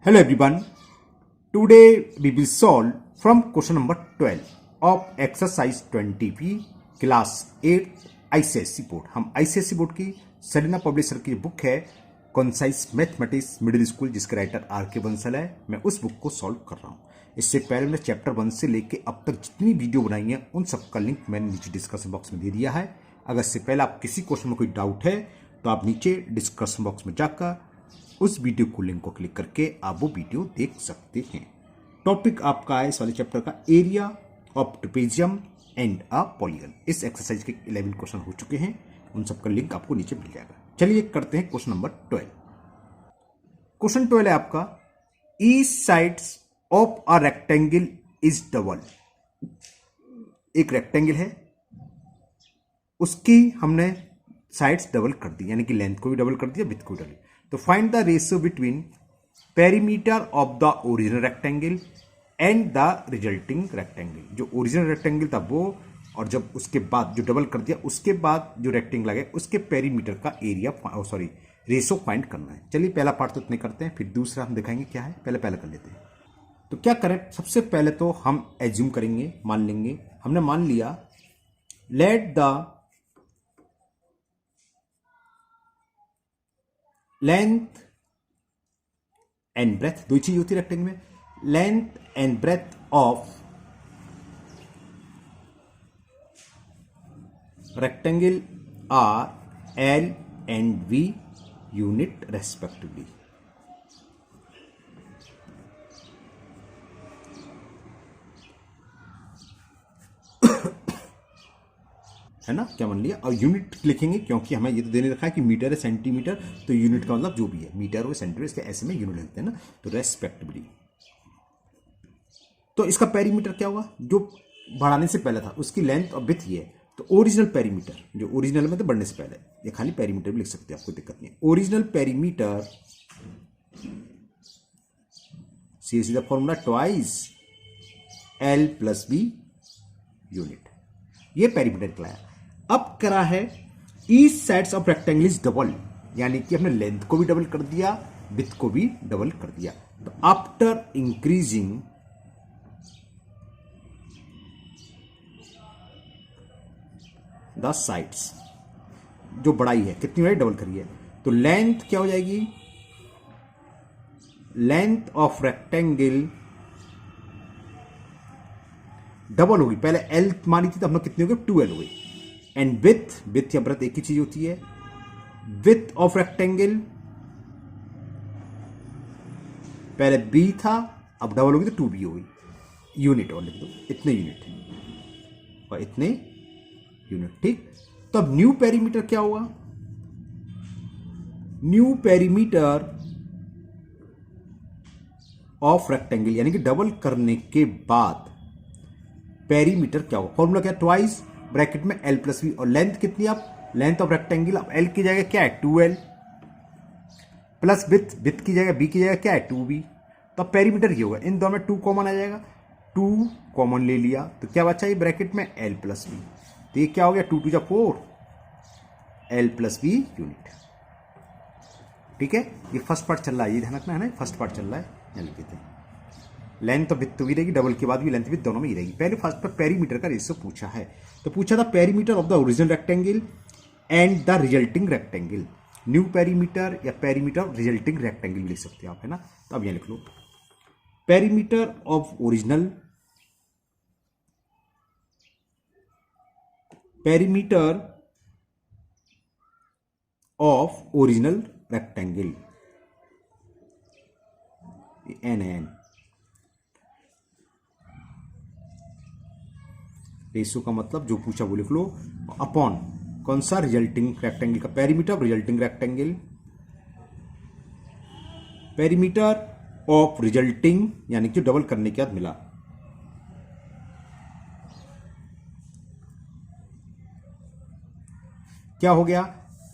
Hello everyone. Today we will solve from question number 12 of exercise 20p class 8 ICSE board. हम ICSE board की Salina publisher की book है concise mathematics middle school, जिसके writer are के बंसल है। मैं उस बुक को सॉल्व कर रहा हूँ। इससे पहले मैंने चैप्टर 1 से लेके अब तक जितनी वीडियो बनाई है उन सब का लिंक मैंने नीचे डिस्कशन बॉक्स में दे दिया है। अगर इससे पहले आप किसी क्वेश्चन में कोई डाउट है तो आप नीचे डिस्कशन बॉक्स में जाकर उस वीडियो को लिंक को क्लिक करके आप वो वीडियो देख सकते हैं। टॉपिक आपका है इस वाले चैप्टर का area of trapezium and a polygon. इस एक्सरसाइज के 11 क्वेश्चन हो चुके हैं, उन सब का लिंक आपको नीचे मिल जाएगा। चलिए करते हैं क्वेश्चन नंबर 12। क्वेश्चन 12 है आपका, each sides of a rectangle is double. एक रेक्टेंगल है, उसकी हमने साइड्स डबल कर दी, यानी कि लेंथ को भी डबल कर दिया, विड्थ को भी डबल। तो find the ratio between perimeter of the original rectangle and the resulting rectangle. जो ओरिजिनल रेक्टेंगल था वो, और जब उसके बाद जो डबल कर दिया उसके बाद जो रेक्टेंगल लगे उसके पेरीमीटर का एरिया रेशियो फाइंड करना है। चलिए पहला पार्ट तो इतने करते हैं, फिर दूसरा हम दिखाएंगे क्या है। पहले कर लेते हैं। तो क्या करें, सबसे पहले तो हम एज्यूम करेंगे, मान लेंगे। हमने मान लिया let the length and breadth, दो चीज होती है रेक्टेंगल में, length and breadth of rectangle are L and B unit respectively. है ना, क्या मान लिया। और यूनिट लिखेंगे क्योंकि हमें ये तो देने रखा है कि मीटर है, सेंटीमीटर, तो यूनिट का मतलब जो भी है, मीटर हो सेंटीमीटर, इसके ऐसे में यूनिट लिखते हैं ना, तो रेस्पेक्टिवली। तो इसका पेरीमीटर क्या होगा, जो बढ़ाने से पहले था उसकी लेंथ और विड्थ ये है। तो ओरिजिनल पेरीमीटर, जो ओरिजिनल में तो बढ़ने से पहले, ये खाली पेरीमीटर भी लिख सकते हैं, आपको दिक्कत नहीं है। ओरिजिनल पेरीमीटर सीधा formula twice L plus B unit, ये पेरीमीटर निकलाया। अब करा है each sides of rectangle is double, यानी कि हमने लेंथ को भी डबल कर दिया, विड्थ को भी डबल कर दिया। तो आफ्टर इंक्रीजिंग द साइड्स, जो बड़ाई है, कितनी बड़ी डबल करी है, तो लेंथ क्या हो जाएगी, लेंथ ऑफ रेक्टेंगल डबल होगी। पहले एल मानी थी तो हम लोग कितनी हो गई, 2l हो गई। एंड विथ या ब्रेथ एक ही चीज होती है। विथ ऑफ रेक्टेंगल पहले b था, अब डबल होगी तो 2b होगी। यूनिट और लिख दो, इतने यूनिट और इतने यूनिट, ठीक। तो अब न्यू पेरीमीटर क्या होगा, न्यू पेरीमीटर ऑफ रेक्टेंगल, यानी कि डबल करने के बाद पेरीमीटर क्या होगा, फॉर्मूला क्या, ट्वाइस ब्रैकेट में एल प्लस बी, और लेंथ कितनी, अब लेंथ ऑफ रेक्टेंगल, अब एल की जगह क्या है 2l, प्लस विथ की जगह बी की जगह क्या है 2b। तो अब पेरीमीटर ये होगा, इन दोनों में 2 कॉमन आ जाएगा, 2 कॉमन ले लिया तो क्या बचा ये ब्रैकेट में एल प्लस बी। तो ये क्या हो गया, 2 2 4 एल प्लस बी यूनिट, ठीक है। ये फर्स्ट पार्ट चल रहा है, ये ध्यान रखना है ना, फर्स्ट पार्ट चल रहा है। यहाँ लिख देते हैं, लेंथ तो विड्थ तो भी रहेगी, डबल के बाद भी लेंथ विड्थ दोनों में ही रहेगी। पहले फर्स्ट पर पेरीमीटर का रेशियो पूछा है, तो पूछा था perimeter of the original rectangle and the resulting rectangle. New perimeter या पेरीमीटर रिजल्टिंग रेक्टेंगल लिख सकते हैं आप, है ना। तो अब यहां लिख लो perimeter of original, perimeter of original rectangle, an ratio का मतलब जो पूछा वो लिख लो, अपॉन कौन सा, रिजल्टिंग रेक्टेंगल का perimeter of resulting rectangle, perimeter of resulting, यानी कि डबल करने के बाद मिला, क्या हो गया,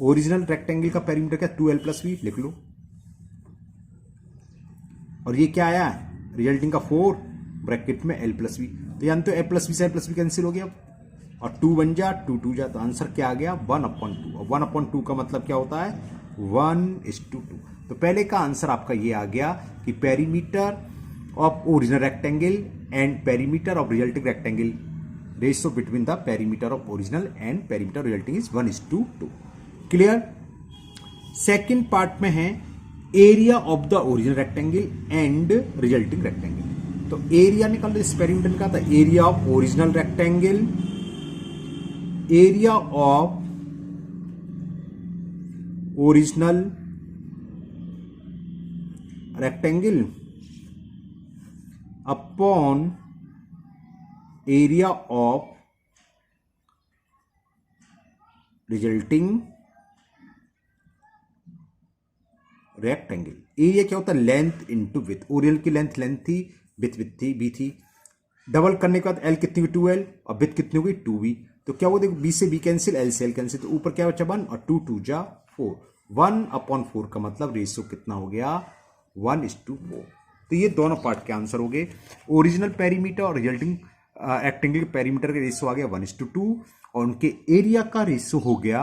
ओरिजिनल रेक्टेंगल का पेरीमीटर क्या, 2l प्लस बी लिख लो, और ये क्या आया, रिजल्टिंग का 4 ब्रैकेट में l प्लस बी। तो जानते हो a प्लस बी से l प्लस बी कैंसिल हो गया, और 2 बन जा 2 2 जा, तो आंसर क्या आ गया 1/2। और 1/2 का मतलब क्या होता है 1:2। तो पहले का आंसर आपका ये आ गया कि कि perimeter of original rectangle and perimeter of resulting rectangle ratio between the perimeter of original and perimeter resulting is 1:2। Clear. Second part में है area of the original rectangle and resulting rectangle. तो area निकाल दो, इस perimeter निकाल था area of original rectangle, area of original rectangle upon area of resulting rectangle. Area क्या होता है? Length into with. ओरिजिनल की लेंथ थी, विथ थी, बी थी। डबल करने के बाद एल कितनी हुई 2L और विथ कितनी हो गई 2B। तो क्या हुआ देखो, बी से बी कैंसिल, एल से एल कैंसिल, तो ऊपर क्या बचा 1 और 2 2 जा 4। 1/4 का मतलब रेशियो कितना हो गया 1:4। तो ये दोनों पार्ट के आंसर हो गए। ओरिजिनल पेरीमीटर और रिजल्टिंग रेक्टेंगल पेरीमीटर का रेशियो आ गया 1:2 और उनके एरिया का रेशियो हो गया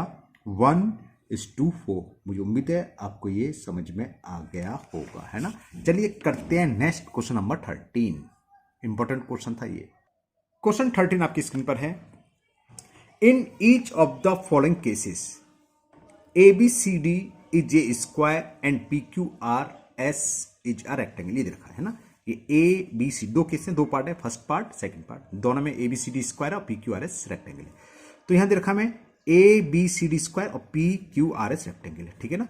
1:4। मुझे उम्मीद है आपको ये समझ में आ गया होगा, है ना। चलिए करते हैं next question number 13। Important question था ये। क्वेश्चन 13 आपकी स्क्रीन पर है। In each of the following cases ABCD is a square and PQRS is a rectangle. ये दे रखा है ना, ये ABC दो केस हैं, दो पार्ट है, फर्स्ट पार्ट सेकंड पार्ट, दोनों में ABCD स्क्वायर और PQRS रेक्टेंगल है। तो यहां दे रखा मैं ABCD स्क्वायर और PQRS रेक्टेंगल है, ठीक है ना।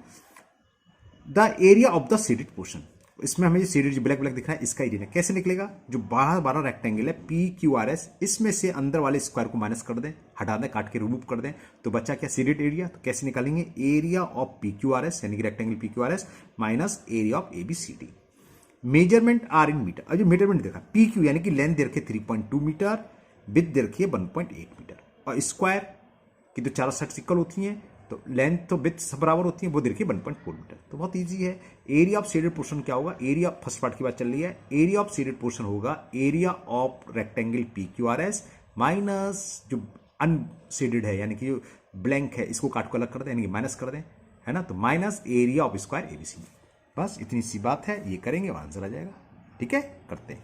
The area of the shaded portion, इसमें हमें शेडेड जो ब्लैक ब्लैक दिख रहा है इसका एरिया कैसे निकलेगा? जो 12 रेक्टेंगल है PQRS, इसमें से अंदर वाले स्क्वायर को माइनस कर दें, हटा दें, काट के रिमूव कर दें, तो बच्चा क्या शेडेड एरिया। तो कैसे निकालेंगे? एरिया ऑफ PQRS यानी कि rectangle PQRS minus area of ABCD। Measurement are in metre. अब जो मेजरमेंट देखा PQ यानी कि लेंथ दे रखी है 3.2 मीटर, विथ दे रखी है 1.8 मीटर, और स्क्वायर की तो चारों साइड इक्वल होती हैं, तो लेंथ तो विथ सब बराबर होती है, वो देखिए 1.4 मीटर। तो बहुत इजी है। एरिया ऑफ शेडेड पोर्शन क्या होगा? एरिया फर्स्ट पार्ट की बात चल रही है, एरिया ऑफ शेडेड पोर्शन होगा area of rectangle PQRS minus जो अनशेडेड है यानी कि जो ब्लैंक है इसको काट को अलग कर दें यानी कि माइनस कर दें, है ना। तो minus area of square ABCD। बस इतनी सी बात है, ये करेंगे और आंसर आ जाएगा। ठीक है, करते हैं।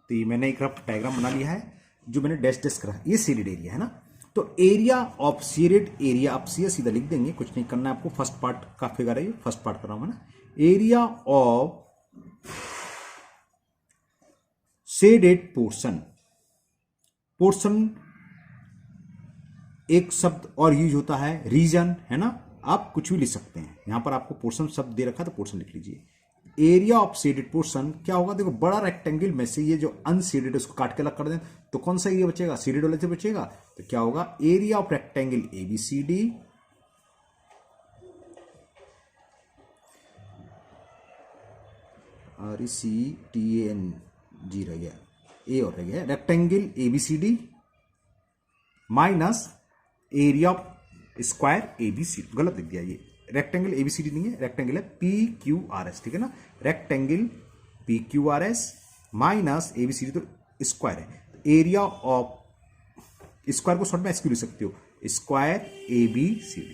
तो ये मैंने एक रफ डायग्राम बना लिया है, जो मैंने डैश डैश करा, ये शेडेड एरिया है ना। तो एरिया ऑफ शेडेड एरिया आप सीधा लिख देंगे, कुछ नहीं करना है आपको। फर्स्ट पार्ट का फिगर है, ये फर्स्ट पार्ट कर रहा हूं मैं ना। Area of shaded portion, portion एक शब्द और यूज होता है रीजन, है ना। आप कुछ भी लिख सकते हैं, यहां पर आपको पोर्शन शब्द दे रखा है तो पोर्शन लिख लीजिए। एरिया ऑफ शेडेड पोर्शन क्या होगा? देखो बड़ा रेक्टेंगल में से ये जो अनशेडेड है उसको काट के अलग कर दें, तो कौन सा एरिया बचेगा? शेडेड वाले से बचेगा। तो क्या होगा? Area of rectangle ABCD RECTANG रह गया, ए और रह गया, rectangle ABCD minus area of square ABCD। गलत लिख दिया, ये रेक्टेंगल ABCD नहीं है, रेक्टेंगल है PQRS, ठीक है ना। रेक्टेंगल PQRS माइनस ABCD तो स्क्वायर है। एरिया ऑफ स्क्वायर को शॉर्ट में SQ लिख सकते हो, स्क्वायर ABCD,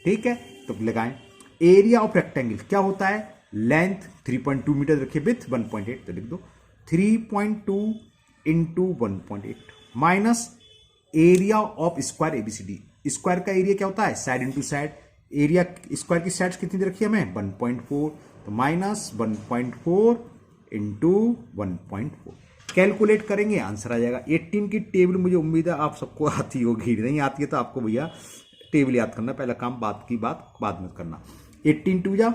ठीक है। तो लगाएं एरिया ऑफ रेक्टेंगल क्या होता है? लेंथ 3.2 मीटर रखिए, विथ 1.8, तो लिख दो 3.2 into 1.8 minus area of square ABCD। Square का एरिया क्या होता है? Side into side. Area square की साइड कितनी रखी है हमें? 1.4, तो माइनस 1.4 इंटू 1.4। कैलकुलेट करेंगे, आंसर आ जाएगा 18 की टेबल। मुझे उम्मीद है आप सबको आती होगी, नहीं आती है तो आपको भैया टेबल याद करना, पहला काम बात की बात बाद में करना। 18 2 जा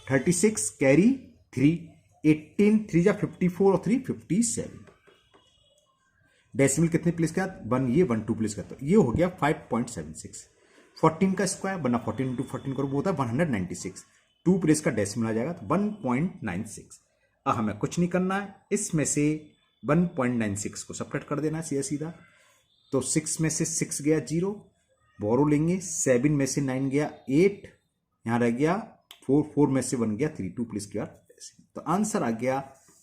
36 कैरी 3, 18 3 जा 54 और 3 57। डेसिमल कितने प्लेस का? 1, ये 1 2 प्लेस का, तो ये हो गया 5.76। 14 का स्क्वायर बना 14 इंटू 14 करो, वो होता है 196। 2 प्लेस का डेसिमल आ जाएगा तो 1.96। अब हमें कुछ नहीं करना है, इसमें से 1.96 को सेपरेट कर देना है सीधा सीधा। तो 6 में से 6 गया 0, बोरो लेंगे। 7 में से 9 गया 8, यहां रह गया 4, 4 में से 1 गया 3, 2 प्लेस के बाद। तो आंसर आ गया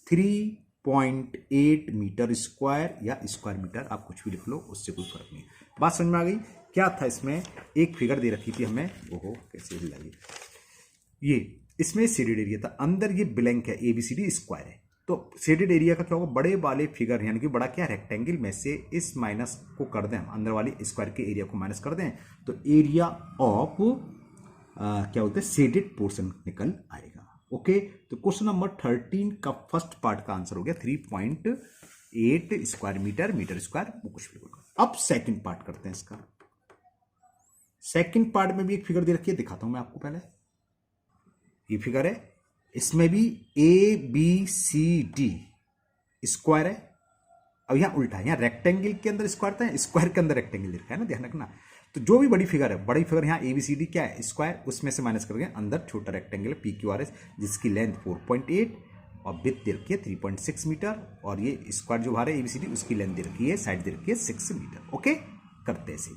3.8 मीटर स्क्वायर या स्क्वायर मीटर, आप कुछ भी लिख लो, उससे कोई फर्क नहीं। बात समझ में आ गई? क्या था इसमें? एक फिगर दे रखी थी हमें, ओहो कैसे हिलाई, ये इसमें शेडेड एरिया था, अंदर ये ब्लैंक है, ABCD स्क्वायर है। तो शेडेड एरिया का क्या होगा, बड़े वाले फिगर यानी कि बड़ा क्या रेक्टेंगल में से इस माइनस को कर दें, हम अंदर वाले स्क्वायर के एरिया को माइनस कर दें, तो एरिया ऑफ क्या बोलते हैं शेडेड पोर्शन निकल आएगा। ओके, तो क्वेश्चन नंबर 13 का फर्स्ट पार्ट का आंसर हो गया 3.8 स्क्वायर मीटर, मीटर स्क्वायर, वो कुछ भी होगा। अब सेकंड पार्ट करते हैं इसका। सेकंड पार्ट में भी एक फिगर दे रखी है, दिखाता हूं मैं आपको पहले। ये फिगर है, इसमें भी ABCD स्क्वायर है। अब यहां उल्टा है, यहां रेक्टेंगल के अंदर स्क्वायर था, स्क्वायर के अंदर रेक्टेंगल लिखा है ना, ध्यान रखना। तो जो भी बड़ी फिगर है, बड़ी फिगर यहां ABCD क्या है स्क्वायर, उसमें से माइनस करके अंदर छोटा रेक्टेंगल PQRS जिसकी लेंथ 4.8 और विड्थ दे रखी है 3.6 मीटर, और ये स्क्वायर जो बाहर है ABCD उसकी लेंथ दे रखी है, साइड दे रखी है 6 मीटर। ओके, करते हैं इसे।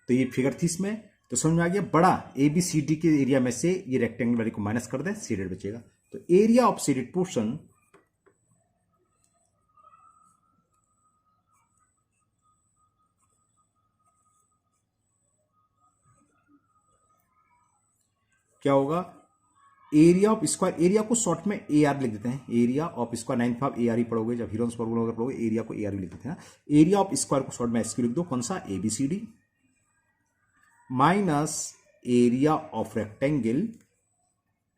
तो ये फिगर थी इसमें, तो समझ में आ गया। बड़ा ABCD के एरिया में से ये रेक्टेंगल वाले को माइनस कर दें, शेडेड बचेगा। तो एरिया ऑफ शेडेड पोर्शन क्या होगा, एरिया ऑफ स्क्वायर, एरिया को शॉर्ट में AR लिख देते हैं, एरिया ऑफ स्क्वायर, 9th आप AR ही पढ़ोगे जब हीरोन्स फॉर्मूला पढ़ोगे, एरिया को AR भी लिख देते हैं ना। एरिया ऑफ स्क्वायर को शॉर्ट में SQ लिख दो, कौन सा ABCD, minus area of rectangle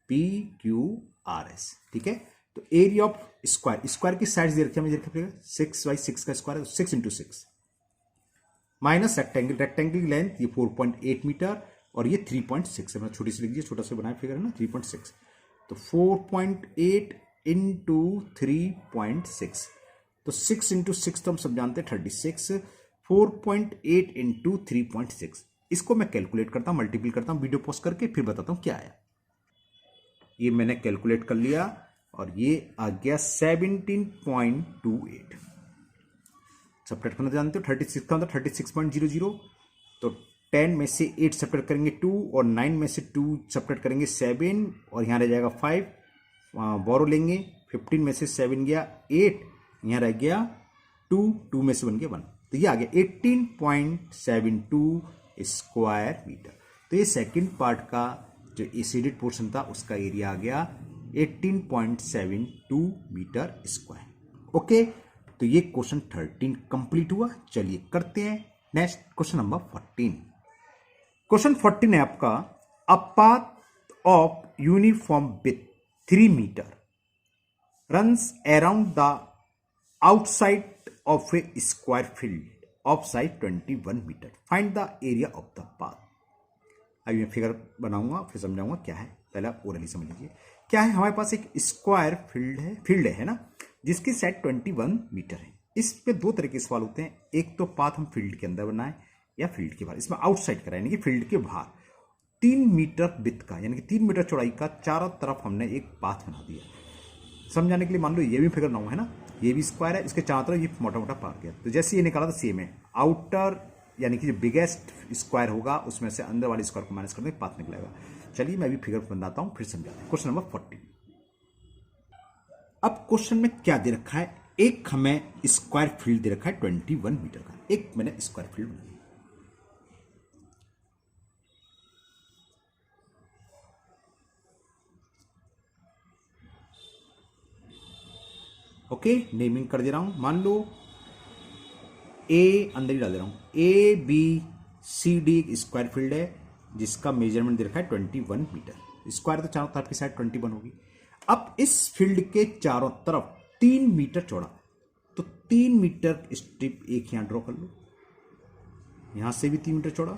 PQRS। ठीक है, तो एरिया ऑफ स्क्वायर, स्क्वायर की साइड दे रखी है 6/6 का स्क्वायर है, 6 × 6 माइनस रेक्टेंगल, रेक्टेंगल की लेंथ ये 4.8 मीटर और ये 3.6 है, छोटी सी लिख दीजिए, छोटा सा बनाया फिगर है ना 3.6, तो 4.8 × 3.6, तो 6 × 6 तो हम सब जानते हैं 36, 4.8 × 3.6, इसको मैं कैलकुलेट करता हूं, मल्टीपल करता हूं, वीडियो पॉज करके फिर बताता हूं क्या आया। ये मैंने कैलकुलेट कर लिया और ये आ गया 17.28। सब्ट्रैक्ट करना जानते हो, 36 का मतलब 36.00, तो 10 में से 8 सब्ट्रैक्ट करेंगे 2 और 9 में से 2 सब्ट्रैक्ट करेंगे 7 और यहाँ रह जाएगा 5, बोरो लेंगे, 15 में से 7 गया 8, यहाँ रह गया 2 में से 1 गया 1, तो ये आ गया 18.72 स्क्वायर मीटर। तो ये सेकंड पार्ट का जो शेडेड पोर्शन था उसका एरिया आ गया 18.72 मीटर स्क्वायर। ओके, तो ये क्वेश्चन 13 कंप्लीट हुआ। चलिए करते हैं नेक्स्ट क्वेश्चन नंबर 14। क्वेश्चन 14 है आपका, a path of uniform with 3 metre runs around the outside of a square field of side 21 metre, find the area of the path. अभी मैं फिगर बनाऊंगा फिर समझाऊंगा क्या है, पहले आप ओरली समझ लीजिए क्या है। हमारे पास एक स्क्वायर फील्ड है ना, जिसकी साइड 21 मीटर है। इस पे दो तरह के सवाल होते हैं, एक तो पाथ हम फील्ड के अंदर बनाए या फील्ड के बाहर, इसमें आउटसाइड कराए यानी कि फील्ड के बाहर 3 मीटर विड्थ का यानी कि 3 मीटर चौड़ाई का चारों तरफ हमने एक पाथ बना दिया। समझाने के लिए मान लो ये भी फिगर बनाऊं है ना, ये भी स्क्वायर है, इसके चारों तरफ ये मोटा मोटा पाथ गया, तो जैसे ये निकाला था सेम है, आउटर यानी कि जो बिगेस्ट स्क्वायर होगा उसमें से अंदर वाले स्क्वायर को माइनस करने पाथ निकलेगा। चलिए मैं अभी फिगर बनाता हूं फिर समझाता हूं। Question number 14। अब क्वेश्चन में क्या दे रखा है, एक हमें स्क्वायर फील्ड दे रखा है 21 मीटर का, एक मैंने स्क्वायर फील्ड बनाया। ओके, नेमिंग कर दे रहा हूं, मान लो ए अंदर ही डाल दे रहा हूं, ABCD एक स्क्वायर फील्ड है जिसका मेजरमेंट दे रखा है 21 मीटर। स्क्वायर तो चारों तरफ की साइड 21 होगी। अब इस फील्ड के चारों तरफ 3 मीटर चौड़ा, तो 3 मीटर स्ट्रिप एक यहां ड्रॉ कर लो, यहां से भी 3 मीटर चौड़ा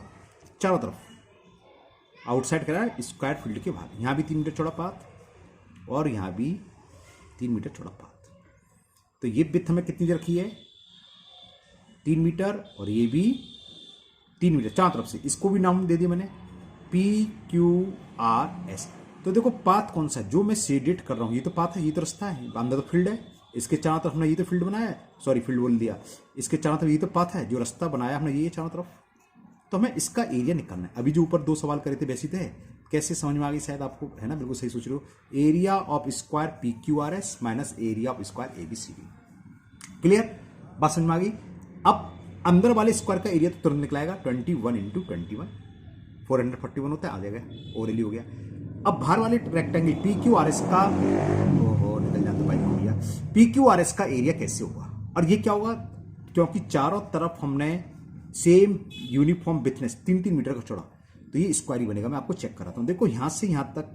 चारों तरफ, आउटसाइड करा है स्क्वायर फील्ड के बाहर, यहां भी 3 मीटर चौड़ा पाथ और यहां भी 3 मीटर चौड़ा पाथ। तो ये विड्थ हमें कितनी दे रखी है 3 मीटर और ये भी 3 मीटर चारों तरफ से, इसको भी नाम दे दिया मैंने PQRS। तो देखो पाथ कौन सा है जो मैं शेडेड कर रहा हूं, ये तो पाथ है, ये तो रास्ता है, अंदर तो फील्ड है, इसके चारों तरफ हमने ये तो फील्ड बनाया है, सॉरी फील्ड बोल दिया, इसके चारों तरफ ये तो पाथ है, जो रास्ता बनाया हमने ये चारों तरफ, तो हमें इसका एरिया निकालना है। अभी जो ऊपर 2 सवाल करे थे वैसे थे, कैसे समझ में आ गई शायद आपको, है ना, बिल्कुल सही सोच रहे हो। Area of square PQRS minus area of square ABCD, clear, बात समझ में आ गई। अब अंदर वाले स्क्वायर का एरिया तो तुरंत निकलाएगा 21 × 21, 441 होता है, आ जाएगा, ओरली हो गया। अब बाहर वाले rectangle P Q R S का, ओहो निकल जाता भाई भैया, पी क्यू आर एस का एरिया कैसे होगा, और ये क्या होगा, क्योंकि चारों तरफ हमने सेम यूनिफॉर्म विथनेस 3-3 मीटर का चौड़ा, तो ये स्क्वायर ही बनेगा। मैं आपको चेक कराता हूँ, देखो यहां से यहां तक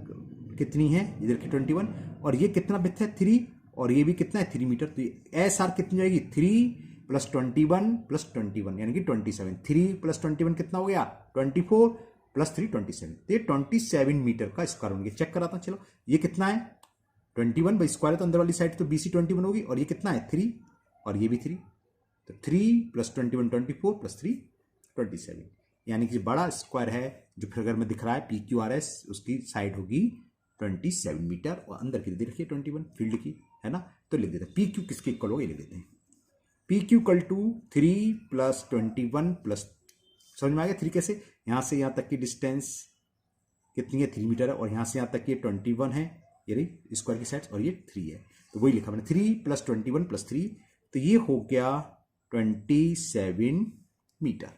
कितनी है, इधर की 21, और ये कितना विथ है 3, और ये भी कितना है 3 मीटर, तो एस आर कितनी जाएगी 3 + 21 + 21 यानी कि 27, 3 + 21 कितना हो गया 24 + 3 27, तो ये 27 मीटर का स्क्वायर बन गया। चेक कराता हूं, चलो ये कितना है 21 बाई स्क्वायर, तो अंदर वाली साइड तो BC 21 होगी, और ये कितना है 3, और ये भी 3, तो 3 + 21 24 + 3 27, यानी कि बड़ा स्क्वायर है जो फिगर में दिख रहा है PQRS, उसकी साइड होगी 27 मीटर, और अंदर की दे रखी है 21 फील्ड की, है ना। तो लिख देते हैं PQ किसके इक्वल होगा, ये लिख देते हैं PQ = 3 + 21 प्लस, समझ में आ गया 3 कैसे, यहां से यहां तक की डिस्टेंस कितनी है 3 मीटर है, और यहां से यहां तक ये 21 है, ये रही स्क्वायर की साइड, और ये 3 है, तो वही लिखा मैंने 3 + 21 + 3, तो ये हो गया 27 मीटर।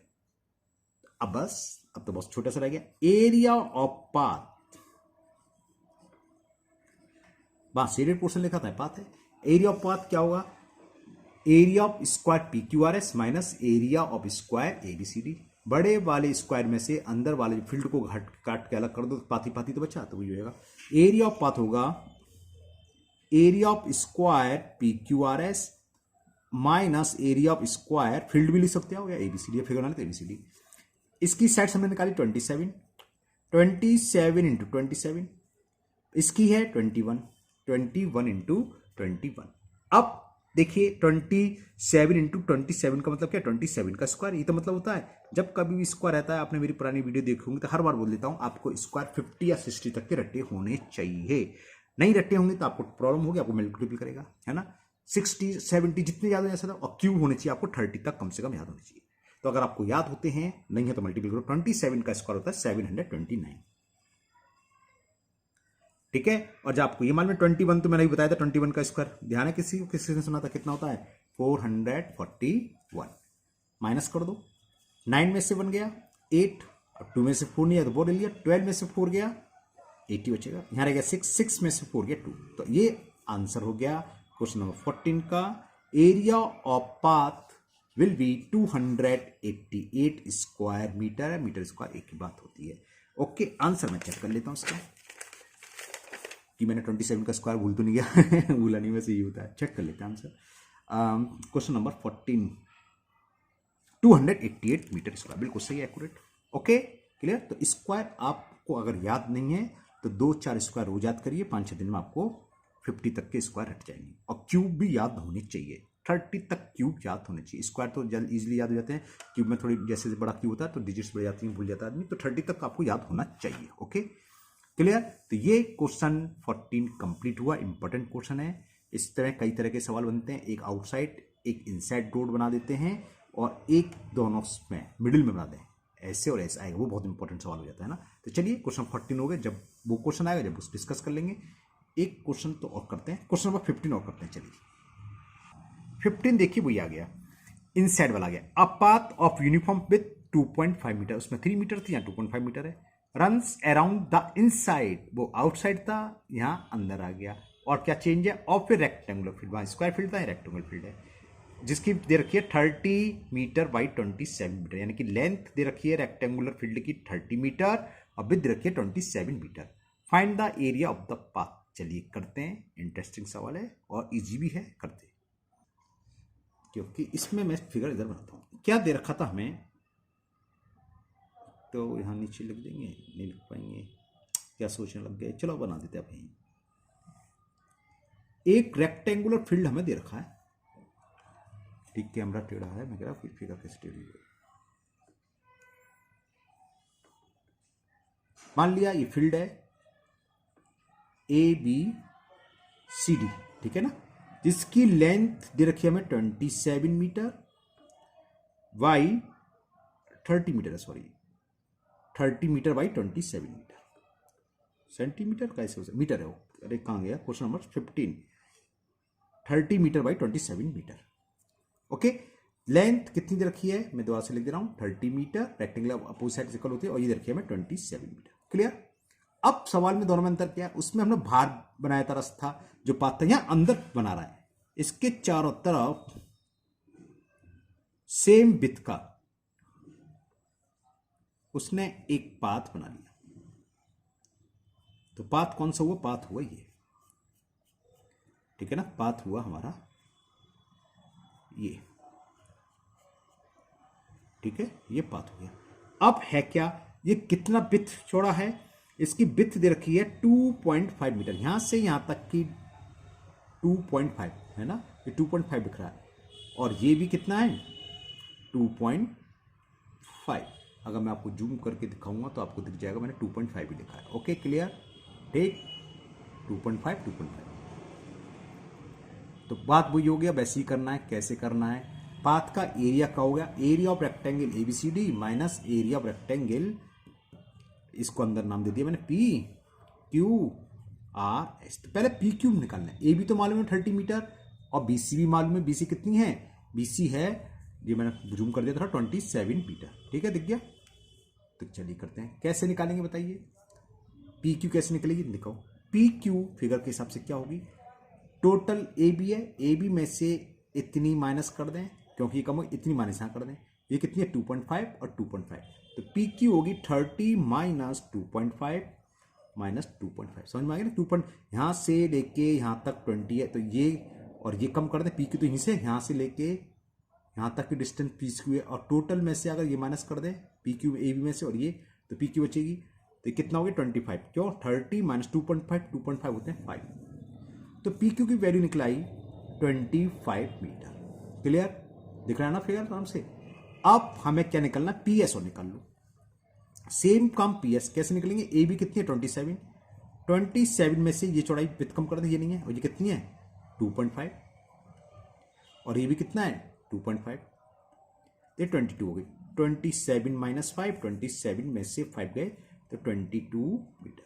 अब बस, अब तो बहुत छोटा सा रह गया, एरिया ऑफ पाथ, वहां शेडेड पोर्शन लिखा था, पाथ है, एरिया ऑफ पाथ क्या होगा, area of square PQRS minus area of square ABCD, बड़े वाले स्क्वायर में से अंदर वाले फील्ड को काट के अलग कर दो, पाथी पाथी तो बचा, तो वही होगा एरिया ऑफ पाथ होगा area of square PQRS minus area of square, field भी लिख सकते हो या ABCD, फिगर बना लेते ABCD, इसकी साइड हमने निकाली 27, 27 × 27, इसकी है 21, 21 × 21। अब देखिए 27 × 27 का मतलब क्या, 27 का स्क्वायर, ये तो मतलब होता है जब कभी भी स्क्वायर रहता है, आपने मेरी पुरानी वीडियो देखी होंगी तो हर बार बोल देता हूं आपको स्क्वायर 50 या 60 तक के रट्टे होने चाहिए, नहीं रट्टे होंगे तो आपको प्रॉब्लम होगी, आपको मल्टीपल करेगा, है ना। 60 70 जितने याद हो जाए, और क्यूब होने चाहिए आपको 30 तक कम से कम याद होने चाहिए, तो अगर आपको याद होते हैं, नहीं है तो मल्टीपल करो, 27 का स्क्वायर होता है 729, ठीक है। और जब आपको ये मालूम है 21, तो मैंने भी बताया था 21 का स्क्वायर, ध्यान है किसी को, किसी ने सुना था, कितना होता है 441, माइनस कर दो, 9 में से 1 गया 8, और 2 में से 4 नहीं है तो 4 ले लिया, 12 में से 4 गया 80 बचेगा, यहां रह गया 6, 6 में से 4 गया 2, तो ये आंसर हो गया क्वेश्चन नंबर 14 का, area of path will be 288 square metre है, मीटर स्क्वायर एक ही बात होती है। ओके, आंसर मैं चेक कर लेता हूं इसका कि मैंने 27 का स्क्वायर भूल तो नहीं गया भूला नहीं, वैसे ही होता है, चेक कर लेते हैं answer. Question number 14, 288 metre square, बिल्कुल सही एक्यूरेट। ओके क्लियर, तो स्क्वायर आपको अगर याद नहीं है तो 2-4 स्क्वायर रोज याद करिए, 5-6 दिन में आपको 50 तक के स्क्वायर हट जाएंगे, और क्यूब भी याद होने चाहिए, 30 तक क्यूब याद होने चाहिए, स्क्वायर तो जल्द इजीली याद हो जाते हैं, क्यूब में थोड़ी जैसे बड़ा क्यूब होता है तो डिजिट्स बढ़ जाती हैं, भूल जाता है आदमी, तो 30 तक आपको याद होना चाहिए। ओके क्लियर, तो ये क्वेश्चन 14 कंप्लीट हुआ, इंपॉर्टेंट क्वेश्चन है। इस तरह कई तरह के सवाल बनते हैं, एक आउटसाइड एक इनसाइड रोड बना देते हैं, और एक दोनों में मिडिल में बना दें, ऐसे और ऐसे आएगा, वो बहुत इंपॉर्टेंट सवाल हो जाता है ना। तो चलिए क्वेश्चन 14 हो गए, जब वो क्वेश्चन आएगा जब उस डिस्कस कर लेंगे। एक क्वेश्चन तो और करते हैं, क्वेश्चन नंबर 15 और करते हैं। चलिए 15 देखिए, वही आ गया, इनसाइड वाला आ गया, a path of uniform with 2.5 metre, उसमें 3 मीटर थी, यहाँ 2.5 मीटर है, रन्स अराउंड द इनसाइड, वो आउटसाइड था, यहाँ अंदर आ गया, और क्या चेंज है, ऑफ ए रेक्टेंगुलर फील्ड, वहां स्क्वायर फील्ड था, रेक्टेंगुलर फील्ड है, जिसकी दे रखी है 30 मीटर बाई 27 मीटर, यानी कि लेंथ दे रखी है रेक्टेंगुलर फील्ड की 30 मीटर, और विड्थ दे रखी है 27 metre, find the area of the path. चलिए करते हैं, इंटरेस्टिंग सवाल है और इजी भी है, करते हैं, क्योंकि इसमें मैं फिगर इधर बनाता हूं, क्या दे रखा था हमें, तो यहाँ नीचे लिख देंगे, नहीं लिख पाएंगे, क्या सोचने लग गए, चलो बना देते हैं अभी। एक रेक्टेंगुलर फील्ड हमें दे रखा है, ठीक, कैमरा टेढ़ा है, मैं कह रहा फिगर कैसे टेढ़ी है, मान लिया ये फील्ड है ABCD, ठीक है ना, जिसकी लेंथ दे रखी है हमें 27 मीटर बाई 30 मीटर है, sorry 30 metre by 27 metre, centimetre कैसे हो सकता, मीटर है वो, अरे कहाँ गया question number 15, 30 metre by 27 metre. Okay, length कितनी दे रखी है, मैं दोबारा से लिख दे रहा हूं, 30 metre, rectangular opposite side equal होती है, और ये दे रखी है हमें 27 मीटर। क्लियर, अब सवाल में दोनों में अंतर क्या है, उसमें हमने बाहर बनाया था रास्ता, जो पाथ था यहां अंदर बना रहा है। इसके चारों तरफ सेम विड्थ का उसने एक पाथ बना लिया। तो पाथ कौन सा हुआ, पाथ हुआ ये, ठीक है ना, पाथ हुआ हमारा ये, ठीक है, ये पाथ हो गया। अब है क्या, ये कितना विड्थ चौड़ा है, इसकी विड्थ दे रखी है 2.5 मीटर, यहां से यहां तक की 2.5 है ना, ये 2.5 दिख रहा है, और ये भी कितना है 2.5। अगर मैं आपको जूम करके दिखाऊंगा तो आपको दिख जाएगा मैंने 2.5 भी लिखा है। ओके क्लियर, ठीक, 2.5। तो बात वही हो गया, वैसे ही करना है। कैसे करना है, पाथ का एरिया क्या हो गया, area of rectangle ABCD minus area of rectangle, इसको अंदर नाम दे दिया मैंने पी क्यू आर एस। तो पहले पी क्यू निकालना है, ए बी तो मालूम है 30 मीटर, और बीसी भी मालूम है, बीसी कितनी है, बीसी है, ये मैंने जूम कर दिया था 27 मीटर, ठीक है, दिख गया। तो चलिए करते हैं, कैसे निकालेंगे बताइए, पी क्यू कैसे निकलेगी, दिखाओ। पी क्यू फिगर के हिसाब से क्या होगी, टोटल ए बी है, ए बी में से इतनी माइनस कर दें, क्योंकि कम होगी, इतनी माइनस यहां कर दें, ये कितनी है 2.5 और 2.5, तो पी क्यू होगी 30 माइनस 2.5 माइनस 2.5, समझ में आ गया ना, 2. यहां से लेके यहां तक 20 है, तो ये और ये कम कर दें, पी क्यू तो यहीं से यहां से लेके यहां तक की डिस्टेंस पी क्यू है, और टोटल में से अगर ये माइनस कर दें पी क्यू ए बी में से और ये, तो पी क्यू बचेगी, तो कितना हो गया 25, क्यों 30 माइनस 2.5 होते हैं 5, तो पी क्यू की वैल्यू निकलाई 25 मीटर। क्लियर, दिख रहा है ना फिगर आराम से। अब हमें क्या निकलना, पी एस और निकाल लो, सेम काम पी एस कैसे निकलेंगे, ए बी कितनी है 27 में से ये चौड़ाई विड्थ कम कर दें, ये नहीं है, और ये कितनी है 2.5, और ये भी कितना है 2.5, ये 22 हो गई, 27 माइनस 5, 27 में से 5 गए तो 22 मीटर।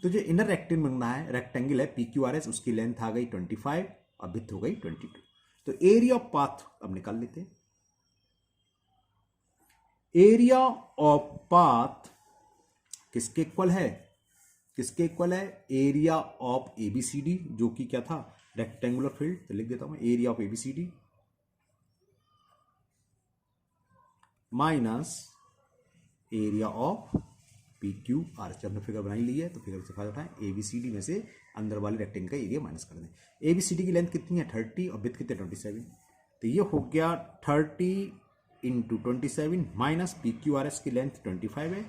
तो जो इनर रेक्टेंगल बन रहा है, रेक्टेंगल है पी क्यू आर एस, उसकी लेंथ आ गई 25 और विड्थ हो गई 22। तो एरिया ऑफ पाथ अब निकाल लेते हैं, एरिया ऑफ पाथ किसके इक्वल है, किसके इक्वल है, एरिया ऑफ एबीसीडी, जो कि क्या था रेक्टेंगुलर फील्ड, तो लिख देता हूं मैं area of ABCD minus area of P Q R. जब हमने फिगर बनाई ली है तो फिगर से फायदा उठाएं, एबीसीडी में से अंदर वाले रेक्टेंगल का एरिया माइनस कर दें। एबीसीडी की लेंथ कितनी है 30 और विड्थ कितने 27, तो ये हो गया 30 into 27 minus P Q R S की लेंथ 25 है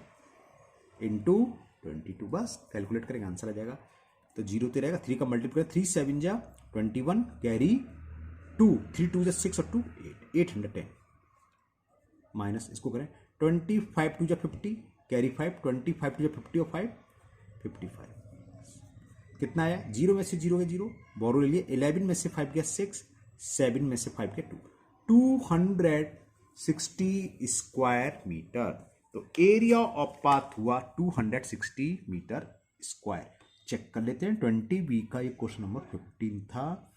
इंटू 22, बस कैलकुलेट करेंगे आंसर आ जाएगा। तो 0 तो रहेगा, 3 का मल्टीप्लाई 3 7 जा 21 कैरी 2, 3 2 जा 6 और 2 8, 810 माइनस इसको करें 25 2 जा 50 कैरी 5, 25 2 जा 50 और 5 55, कितना आया, 0 में से 0 गया 0, बोरो ले लिए, 11 में से 5 गया 6, 7 में से 5 गया 2, 260 स्क्वायर मीटर। तो एरिया ऑफ पाथ हुआ 260 मीटर स्क्वायर। चेक कर लेते हैं, 20B का ये क्वेश्चन नंबर 15 था,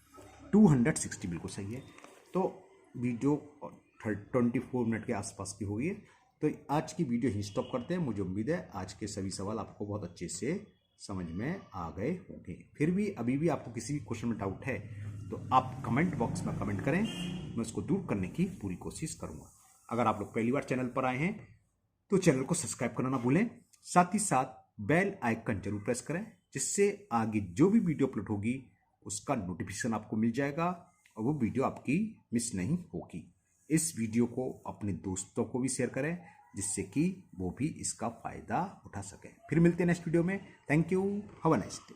260 बिल्कुल सही है। तो वीडियो 24 मिनट के आसपास की हुई है, तो आज की वीडियो ही स्टॉप करते हैं। मुझे उम्मीद है आज के सभी सवाल आपको बहुत अच्छे से समझ में आ गए होंगे। फिर भी अभी भी आपको किसी भी क्वेश्चन में डाउट है तो आप कमेंट बॉक्स में कमेंट करें, मैं उसको दूर करने की पूरी कोशिश करूंगा। अगर आप लोग पहली बार चैनल पर आए हैं तो चैनल को सब्सक्राइब करना ना भूलें, साथ ही साथ बेल आइकन जरूर प्रेस करें, जिससे आगे जो भी वीडियो अपलोड होगी उसका नोटिफिकेशन आपको मिल जाएगा और वो वीडियो आपकी मिस नहीं होगी। इस वीडियो को अपने दोस्तों को भी शेयर करें, जिससे कि वो भी इसका फायदा उठा सकें। फिर मिलते हैं नेक्स्ट वीडियो में। Thank you, have a nice day.